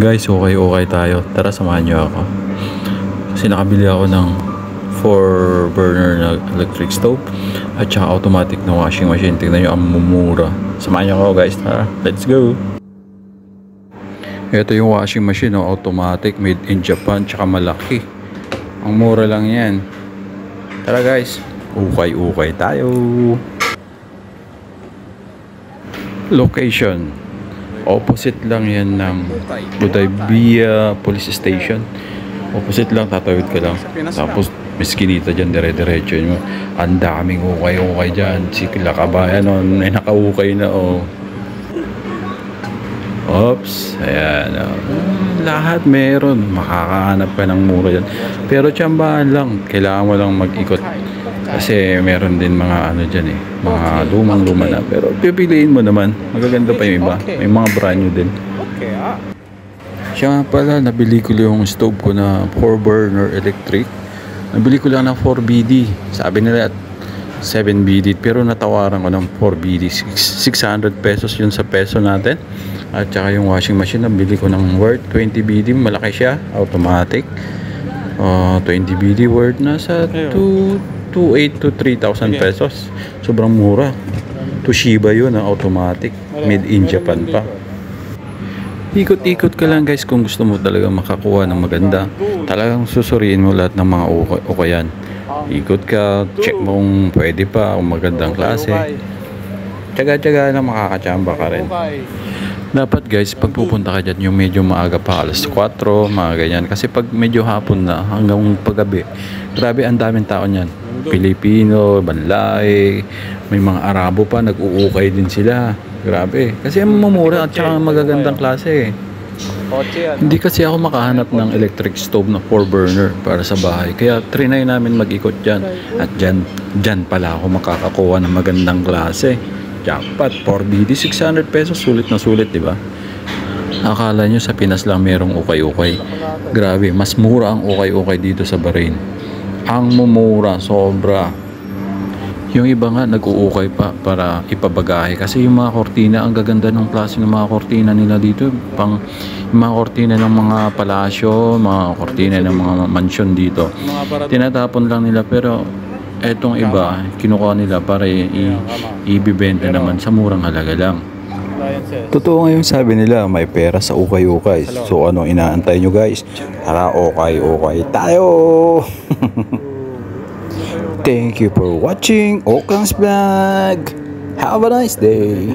Guys, okay tayo. Tara, samahan nyo ako. Kasi nakabili ako ng 4 burner na electric stove at saka automatic na washing machine. Tingnan nyo, ang mumura. Samahan nyo ako guys, tara. Let's go! Ito yung washing machine, no? Automatic, made in Japan, tsaka malaki. Ang mura lang yan. Tara guys, ukay tayo. Location, opposite lang yan ng Budaybiya Police Station. Opposite lang, tatawid ka lang. Tapos miskinita dyan, dire-diretso nyo. Ang daming ukay dyan. Si Lakabayan nun, ay nakaukay na Oops, ayan. Lahat meron. Makakahanap ka ng mura dyan. Pero tsambahan lang, kailangan mo lang mag-ikot. Kasi meron din mga ano dyan mga lumang-luma na. Pero pipiliin mo naman. Magaganda pa yung iba. May mga brand new din. Siya nga pala, nabili ko yung stove ko na 4 burner electric. Nabili ko lang ng 4BD. Sabi nila 7BD. Pero natawaran ko ng 4BD. 600 pesos yun sa peso natin. At saka yung washing machine, nabili ko ng worth 20BD. Malaki siya. Automatic. 20BD worth nasa 2,800 to 3,000 pesos. Sobrang mura. Toshiba yun, automatic. Made in Japan pa. Ikot-ikot ka lang guys kung gusto mo talaga makakuha ng maganda. Talagang susuriin mo lahat ng mga ukayan. Ikot ka, check mo kung pwede pa, kung magandang klase. Tsaga-tsaga na makakachamba ka rin. Dapat guys, pag pupunta ka dyan, yung medyo maaga pa, alas 4, mga ganyan. Kasi pag medyo hapon na, hanggang paggabi, grabe ang daming tao niyan. Pilipino, Banlay, may mga Arabo pa, nag-uukay din sila. Grabe. Kasi mamura at saka magagandang klase. Hindi kasi ako makahanap ng electric stove na 4 burner para sa bahay. Kaya trinay namin mag-ikot dyan. At dyan pala ako makakakuha ng magandang klase. Jackpot, 4BD, 600 pesos, sulit na sulit, di ba? Akala nyo sa Pinas lang merong ukay-ukay. Grabe, mas mura ang ukay-ukay dito sa Bahrain. Ang mumura, sobra. Yung iba nga nag-uukay pa para ipabagahe kasi yung mga kortina, ang gaganda ng klase ng mga kortina nila dito. Yung mga kortina ng mga palasyo, mga kortina ng mga mansyon dito. Tinatapon lang nila, pero etong iba, kinukuha nila para ibibenta naman sa murang halaga lang. Totoo nga yung sabi nila, may pera sa ukay-ukay. So ano inaantay nyo guys? Tara, ukay tayo! Thank you for watching Okang's Vlog. Have a nice day!